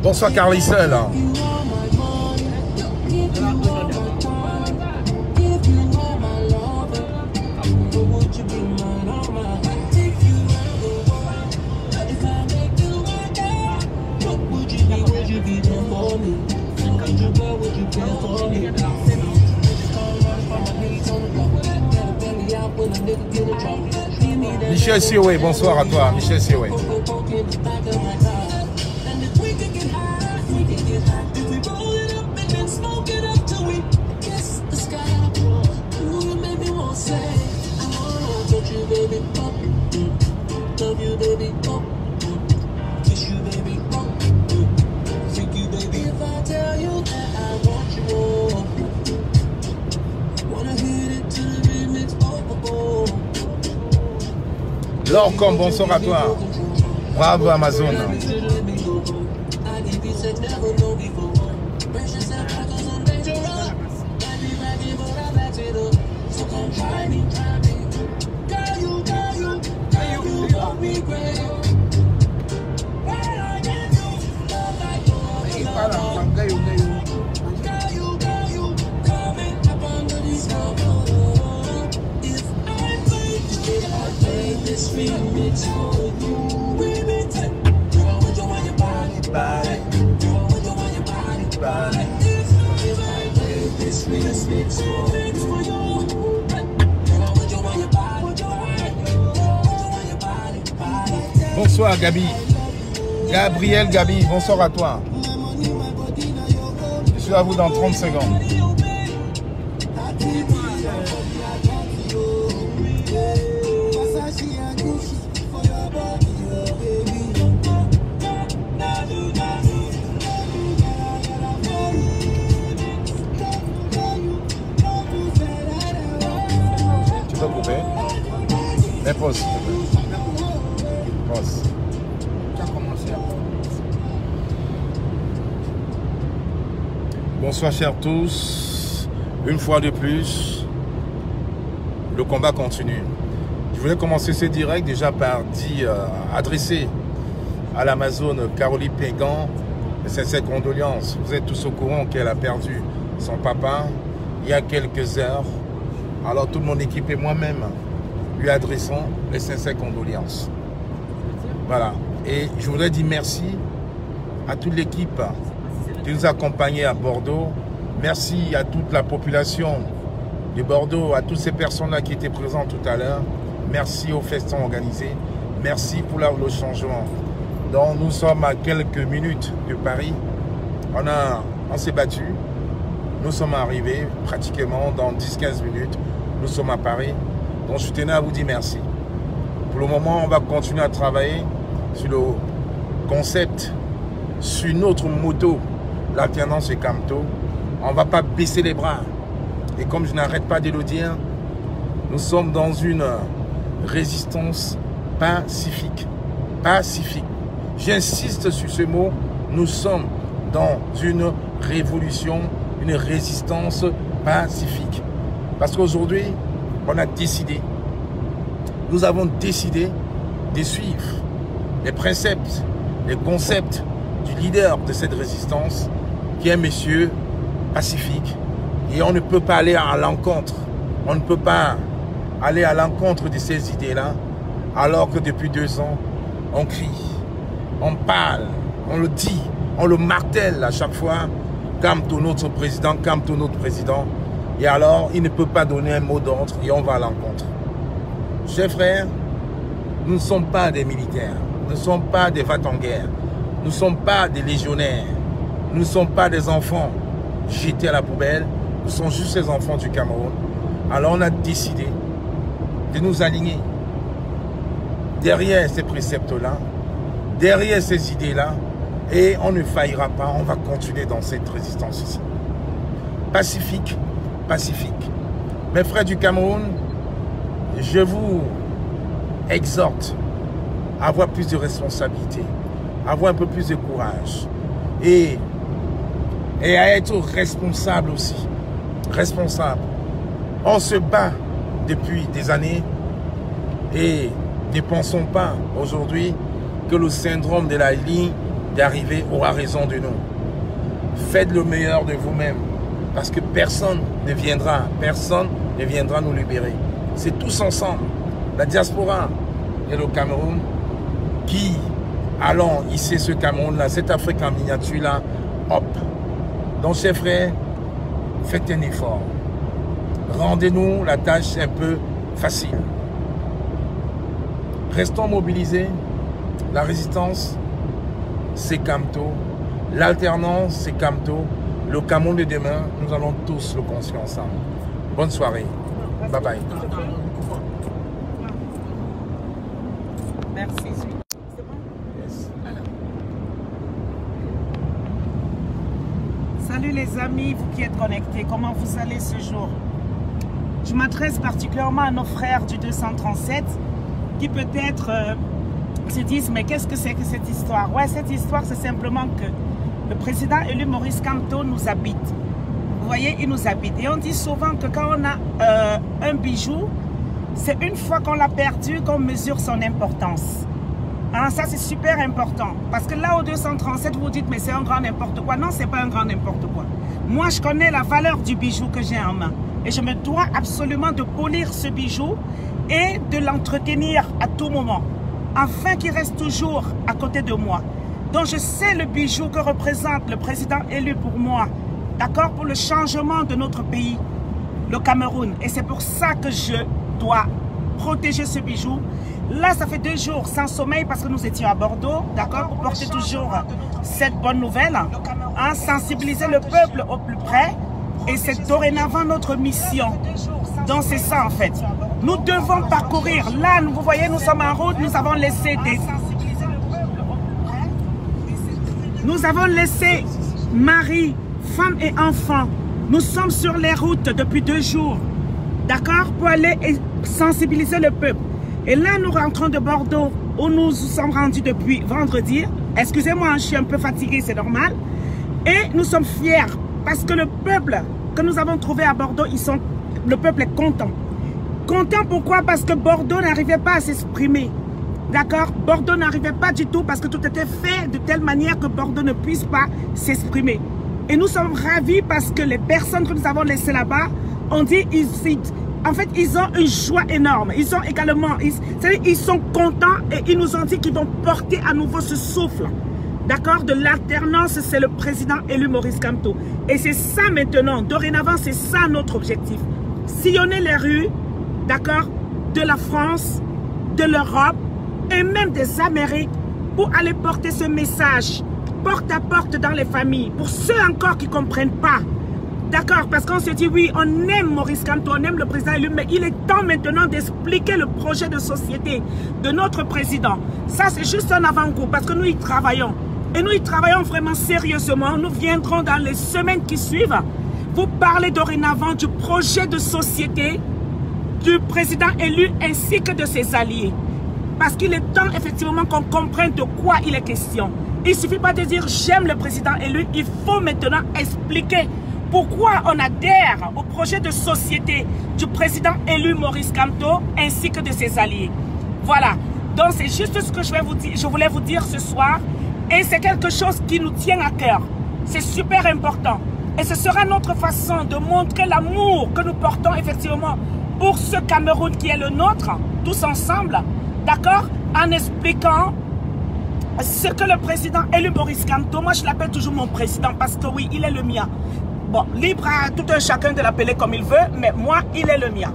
Bonsoir Carlisle. Michel Sioé, bonsoir à toi, Michel Sioé. Lorcom, bonsoir à toi. Bravo Amazon. Bonsoir Gabi. Gabriel Gabi, bonsoir à toi. Je suis à vous dans 30 secondes. Tu peux couper? Mais pause, s'il te plaît. Pause. Bonsoir chers tous, une fois de plus, le combat continue. Je voulais commencer ce direct déjà par adresser à l'Amazone Caroline Pégan ses condoléances. Vous êtes tous au courant qu'elle a perdu son papa il y a quelques heures. Alors toute mon équipe et moi-même lui adressons les sincères condoléances. Voilà. Et je voudrais dire merci à toute l'équipe qui nous a accompagnés à Bordeaux. Merci à toute la population de Bordeaux, à toutes ces personnes-là qui étaient présentes tout à l'heure. Merci aux festins organisés. Merci pour le changement. Donc nous sommes à quelques minutes de Paris. On s'est battu. Nous sommes arrivés pratiquement dans 10-15 minutes. Nous sommes à Paris. Donc je tenais à vous dire merci. Pour le moment, on va continuer à travailler sur le concept, sur notre moto, l'alternance et Camto. On ne va pas baisser les bras. Et comme je n'arrête pas de le dire, nous sommes dans une résistance pacifique. Pacifique. J'insiste sur ce mot. Nous sommes dans une révolution, une résistance pacifique. Parce qu'aujourd'hui, on a décidé, nous avons décidé de suivre les préceptes, les concepts du leader de cette résistance, qui est un monsieur pacifique. Et on ne peut pas aller à l'encontre. On ne peut pas aller à l'encontre de ces idées-là, alors que depuis 2 ans, on crie, on parle, on le dit, on le martèle à chaque fois. Camto notre président, Camto notre président. Et alors, il ne peut pas donner un mot d'ordre et on va à l'encontre. Chers frères, nous ne sommes pas des militaires, nous ne sommes pas des va-t-en-guerre, nous ne sommes pas des légionnaires, nous ne sommes pas des enfants jetés à la poubelle, nous sommes juste les enfants du Cameroun. Alors on a décidé de nous aligner derrière ces préceptes-là, derrière ces idées-là, et on ne faillira pas, on va continuer dans cette résistance ici. Pacifique, pacifique. Mes frères du Cameroun, je vous exhorte à avoir plus de responsabilité, à avoir un peu plus de courage et à être responsable aussi. Responsable. On se bat depuis des années et ne pensons pas aujourd'hui que le syndrome de la ligne d'arriver aura raison de nous. Faites le meilleur de vous-même, parce que personne ne viendra nous libérer. C'est tous ensemble, la diaspora et le Cameroun, qui allons hisser ce Cameroun-là, cette Afrique en miniature-là, hop. Donc, chers frères, faites un effort. Rendez-nous la tâche un peu facile. Restons mobilisés. La résistance, c'est Camto. L'alternance, c'est Camto. Le Cameroun de demain, nous allons tous le construire ensemble. Bonne soirée. Bye bye. Merci. Salut les amis, vous qui êtes connectés, comment vous allez ce jour? Je m'adresse particulièrement à nos frères du 237 qui peut-être se disent mais qu'est-ce que c'est que cette histoire? Ouais, cette histoire c'est simplement que le président élu Maurice Kamto nous habite. Vous voyez, il nous habite. Et on dit souvent que quand on a un bijou, c'est une fois qu'on l'a perdu qu'on mesure son importance. Hein, ça c'est super important. Parce que là au 237, vous vous dites mais c'est un grand n'importe quoi. Non, c'est pas un grand n'importe quoi. Moi je connais la valeur du bijou que j'ai en main. Et je me dois absolument de polir ce bijou et de l'entretenir à tout moment. Afin qu'il reste toujours à côté de moi. Donc je sais le bijou que représente le président élu pour moi. D'accord, pour le changement de notre pays, le Cameroun. Et c'est pour ça que je dois protéger ce bijou. Là, ça fait 2 jours sans sommeil parce que nous étions à Bordeaux, d'accord, pour porter toujours cette bonne nouvelle, hein, sensibiliser le peuple au plus près. Et c'est dorénavant notre mission. Donc c'est ça en fait. Nous devons parcourir. Là, vous voyez, nous sommes en route, nous avons laissé des... Nous avons laissé mari, femme et enfants. Nous sommes sur les routes depuis 2 jours, d'accord, pour aller sensibiliser le peuple. Et là, nous rentrons de Bordeaux, où nous sommes rendus depuis vendredi. Excusez-moi, je suis un peu fatiguée, c'est normal. Et nous sommes fiers, parce que le peuple que nous avons trouvé à Bordeaux, le peuple est content. Content pourquoi? Parce que Bordeaux n'arrivait pas à s'exprimer. D'accord? Bordeaux n'arrivait pas du tout parce que tout était fait de telle manière que Bordeaux ne puisse pas s'exprimer. Et nous sommes ravis parce que les personnes que nous avons laissées là-bas ont dit, en fait, ils ont une joie énorme. Ils ont également, ils sont contents et ils nous ont dit qu'ils vont porter à nouveau ce souffle. D'accord? De l'alternance, c'est le président élu Maurice Kamto. Et c'est ça maintenant, dorénavant, c'est ça notre objectif. Sillonner les rues, d'accord, de la France, de l'Europe et même des Amériques pour aller porter ce message porte à porte dans les familles. Pour ceux encore qui ne comprennent pas, d'accord, parce qu'on se dit oui, on aime Maurice Kamto, on aime le président élu, mais il est temps maintenant d'expliquer le projet de société de notre président. Ça, c'est juste un avant-goût parce que nous y travaillons. Et nous y travaillons vraiment sérieusement. Nous viendrons dans les semaines qui suivent vous parler dorénavant du projet de société du président élu ainsi que de ses alliés. Parce qu'il est temps effectivement qu'on comprenne de quoi il est question. Il ne suffit pas de dire j'aime le président élu, il faut maintenant expliquer pourquoi on adhère au projet de société du président élu Maurice Kamto ainsi que de ses alliés. Voilà, donc c'est juste ce que je voulais vous dire ce soir et c'est quelque chose qui nous tient à cœur. C'est super important et ce sera notre façon de montrer l'amour que nous portons effectivement pour ce Cameroun qui est le nôtre, tous ensemble, d'accord, en expliquant ce que le président élu Maurice Kamto, moi je l'appelle toujours mon président parce que oui, il est le mien. Bon, libre à tout un chacun de l'appeler comme il veut, mais moi, il est le mien.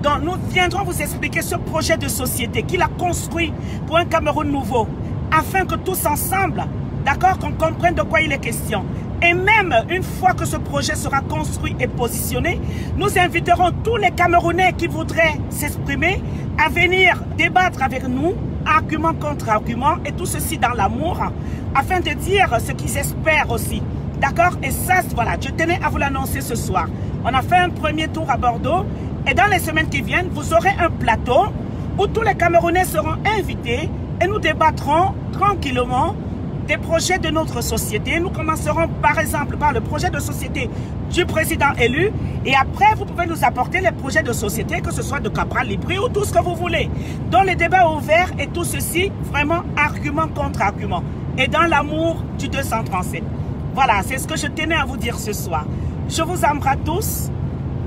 Donc, nous viendrons vous expliquer ce projet de société qu'il a construit pour un Cameroun nouveau, afin que tous ensemble, d'accord, qu'on comprenne de quoi il est question. Et même une fois que ce projet sera construit et positionné, nous inviterons tous les Camerounais qui voudraient s'exprimer à venir débattre avec nous, argument contre argument, et tout ceci dans l'amour, afin de dire ce qu'ils espèrent aussi. D'accord? Et ça, voilà, je tenais à vous l'annoncer ce soir. On a fait un premier tour à Bordeaux, et dans les semaines qui viennent, vous aurez un plateau où tous les Camerounais seront invités et nous débattrons tranquillement des projets de notre société. Nous commencerons par exemple par le projet de société du président élu et après vous pouvez nous apporter les projets de société, que ce soit de Cabral Libri ou tout ce que vous voulez. Donc les débats ouverts et tout ceci, vraiment argument contre argument. et dans l'amour du 237. Voilà, c'est ce que je tenais à vous dire ce soir. Je vous embrasse tous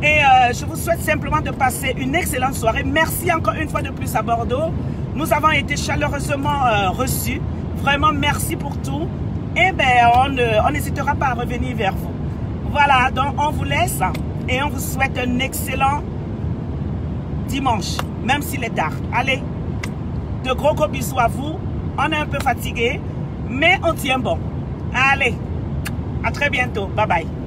et je vous souhaite simplement de passer une excellente soirée. Merci encore une fois de plus à Bordeaux. Nous avons été chaleureusement reçus. Vraiment, merci pour tout. Et on n'hésitera pas à revenir vers vous. Voilà, donc on vous laisse et on vous souhaite un excellent dimanche, même s'il est tard. Allez, de gros bisous à vous. On est un peu fatigué, mais on tient bon. Allez, à très bientôt. Bye bye.